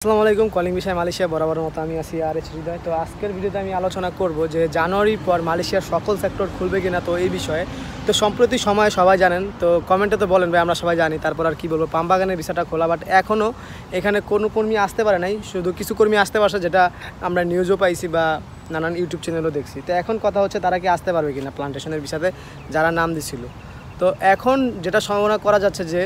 আসসালামু আলাইকুম। কলিং বিষয় মালয়েশিয়া বরাবর মতো আমি আছি আর হৃদয়। তো আজকের ভিডিওতে আমি আলোচনা করব যে জানুয়ারির পর মালয়েশিয়ার সকল সেক্টর খুলবে কিনা, তো এই বিষয়ে। তো সম্প্রতি সময়ে সবাই জানেন, তো কমেন্টে তো বলেন ভাই আমরা সবাই জানি, তারপর আর কি বলবো, পাম বাগানের ভিসাটা খোলা, বাট এখনও এখানে কোনো কর্মী আসতে পারে নাই, শুধু কিছু কর্মী আসতে পারছে, যেটা আমরা নিউজও পাইছি বা নানান ইউটিউব চ্যানেলও দেখছি। তো এখন কথা হচ্ছে তারা কি আসতে পারবে কিনা প্লান্টেশনের ভিসাতে যারা নাম দিছিল। তো এখন যেটা সম্ভাবনা করা যাচ্ছে যে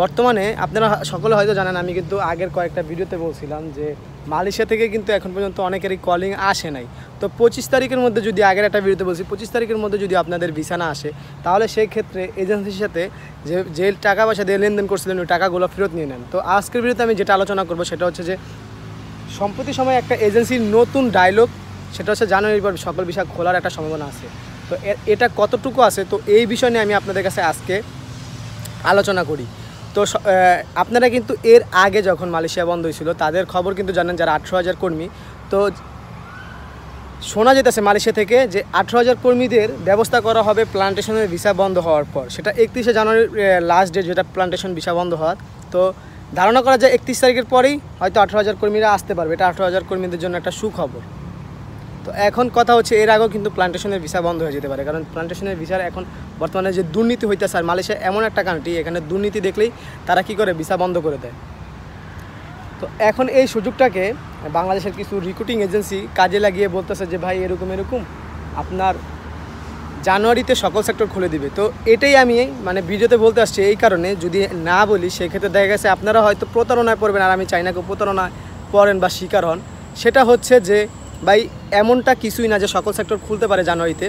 বর্তমানে আপনারা সকলে হয়তো জানেন, আমি কিন্তু আগের কয়েকটা ভিডিওতে বলছিলাম যে মালয়েশিয়া থেকে কিন্তু এখন পর্যন্ত অনেকেরই কলিং আসে নাই। তো 25 তারিখের মধ্যে, যদি আগের একটা ভিডিওতে বলছি 25 তারিখের মধ্যে যদি আপনাদের ভিসা না আসে, তাহলে সেই ক্ষেত্রে এজেন্সির সাথে যে টাকা পয়সা দিয়ে লেনদেন করছিলেন ওই টাকাগুলো ফেরত নিয়ে নেন। তো আজকের ভিডিওতে আমি যেটা আলোচনা করবো সেটা হচ্ছে যে সম্প্রতি সময় একটা এজেন্সির নতুন ডায়লগ, সেটা হচ্ছে জানুয়ারির পর সকল ভিসা খোলার একটা সম্ভাবনা আছে। তো এটা কতটুকু আছে, তো এই বিষয় নিয়ে আমি আপনাদের কাছে আজকে আলোচনা করি। তো আপনারা কিন্তু এর আগে যখন মালয়েশিয়া বন্ধ হয়েছিল তাদের খবর কিন্তু জানেন, যারা 18,000 কর্মী, তো শোনা যেতেছে মালয়েশিয়া থেকে যে 18,000 কর্মীদের ব্যবস্থা করা হবে প্লান্টেশনের ভিসা বন্ধ হওয়ার পর। সেটা 31শে জানুয়ারির লাস্ট ডেট, যেটা প্লান্টেশন ভিসা বন্ধ হওয়ার। তো ধারণা করা যায় 31 তারিখের পরেই হয়তো 18,000 কর্মীরা আসতে পারবে। এটা 18,000 কর্মীদের জন্য একটা সুখবর। তো এখন কথা হচ্ছে এর আগেও কিন্তু প্লান্টেশনের ভিসা বন্ধ হয়ে যেতে পারে, কারণ প্লান্টেশনের ভিসার এখন বর্তমানে যে দুর্নীতি হইতেছে, আর মালয়েশিয়া এমন একটা কান্ট্রি, এখানে দুর্নীতি দেখলেই তারা কি করে, ভিসা বন্ধ করে দেয়। তো এখন এই সুযোগটাকে বাংলাদেশের কিছু রিক্রুটিং এজেন্সি কাজে লাগিয়ে বলতেছে যে ভাই এরকম আপনার জানুয়ারিতে সকল সেক্টর খুলে দিবে। তো এটাই আমি ভিডিওতে বলতে আসছি এই কারণে, যদি না বলি সেক্ষেত্রে দেখা গেছে আপনারা হয়তো প্রতারণায় পড়বেন, আর আমি চাই না কেউ প্রতারণায় পড়েন বা শিকার হন। সেটা হচ্ছে যে ভাই এমনটা কিছুই না যে সকল সেক্টর খুলতে পারে জানুয়ারিতে।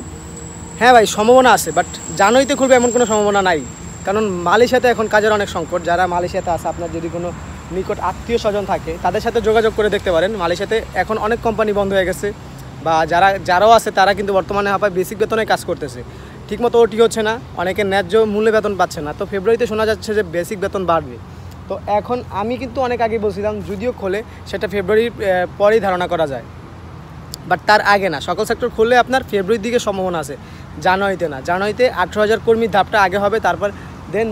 হ্যাঁ ভাই, সম্ভাবনা আছে, বাট জানুয়ারিতে খুলবে এমন কোনো সম্ভাবনা নাই, কারণ মালয়েশিয়াতে এখন কাজের অনেক সংকট। যারা মালয়েশিয়াতে আছে, আপনার যদি কোনো নিকট আত্মীয় স্বজন থাকে তাদের সাথে যোগাযোগ করে দেখতে পারেন। মালয়েশিয়াতে এখন অনেক কোম্পানি বন্ধ হয়ে গেছে, বা যারাও আছে তারা কিন্তু বর্তমানে হাপায় বেসিক বেতনে কাজ করতেছে, ঠিকমতো ওটি হচ্ছে না, অনেকে ন্যায্য মূল্যে বেতন পাচ্ছে না। তো ফেব্রুয়ারিতে শোনা যাচ্ছে যে বেসিক বেতন বাড়বে। তো এখন আমি কিন্তু অনেক আগে বলছিলাম যদিও খোলে সেটা ফেব্রুয়ারির পরেই ধারণা করা যায়, বাট তার আগে না। সকল সেক্টর খুললে আপনার ফেব্রুয়ারির দিকে সম্ভাবনা আছে, জানুয়ারিতে না। জানুয়ারিতে 18,000 কর্মীর ধাপটা আগে হবে, তারপর দেন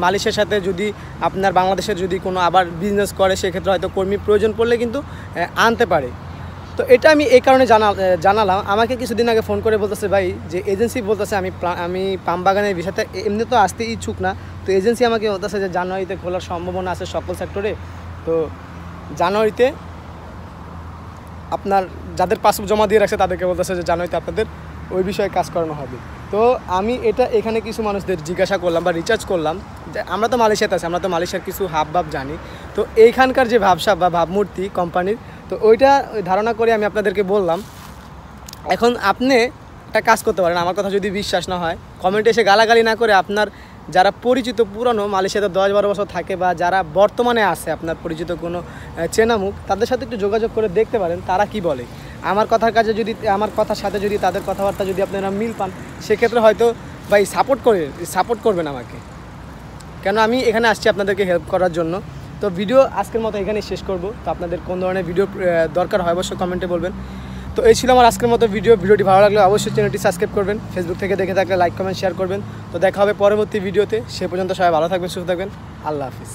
মালয়েশিয়ার সাথে যদি আপনার বাংলাদেশের যদি কোনো আবার বিজনেস করে, সেক্ষেত্রে হয়তো কর্মী প্রয়োজন পড়লে কিন্তু আনতে পারে। তো এটা আমি এই কারণে জানালাম। আমাকে কিছুদিন আগে ফোন করে বলতেছে ভাই, যে এজেন্সি বলতেছে আমি পাম বাগানের বিষয়টা এমনি তো আসতে ইচ্ছুক না, তো এজেন্সি আমাকে বলতেছে যে জানুয়ারিতে খোলার সম্ভাবনা আছে সকল সেক্টরে। তো জানুয়ারিতে আপনার যাদের পাসপোর্ট জমা দিয়ে রাখছে তাদেরকে বলতেছে যে জানুয়ারিতে আপনাদের ওই বিষয়ে কাজ করানো হবে। তো আমি এটা এখানে কিছু মানুষদের জিজ্ঞাসা করলাম বা রিচার্জ করলাম, যে আমরা তো মালয়েশিয়াতে আছি, আমরা তো মালয়েশিয়ার কিছু হাব জানি। তো এইখানকার যে ভাবসাব বা ভাবমূর্তি কোম্পানির, তো ওইটা ধারণা করে আমি আপনাদেরকে বললাম। এখন আপনি একটা কাজ করতে পারেন, আমার কথা যদি বিশ্বাস না হয় কমেন্টে এসে গালাগালি না করে, আপনার যারা পরিচিত পুরনো মালয়েশিয়াতে 10-12 বছর থাকে, বা যারা বর্তমানে আছে আপনার পরিচিত কোনো চেনা মুখ, তাদের সাথে একটু যোগাযোগ করে দেখতে পারেন তারা কি বলে। আমার কথার সাথে যদি তাদের কথাবার্তা যদি আপনারা মিল পান, সেক্ষেত্রে হয়তো ভাই সাপোর্ট করবেন আমাকে, কেন আমি এখানে আসছি আপনাদেরকে হেল্প করার জন্য। তো ভিডিও আজকের মতো এখানেই শেষ করব। তো আপনাদের কোন ধরনের ভিডিও দরকার হয় অবশ্যই কমেন্টে বলবেন। তো এই ছিল আমার আজকের মতো ভিডিওটি ভালো লাগলে অবশ্যই চ্যানেলটি সাবস্ক্রাইব করবেন, ফেসবুক থেকে দেখে থাকলে লাইক কমেন্ট শেয়ার করবেন। তো দেখা হবে পরবর্তী ভিডিওতে, সে পর্যন্ত সবাই ভালো থাকবেন, সুস্থ থাকবেন। আল্লাহ হাফিজ।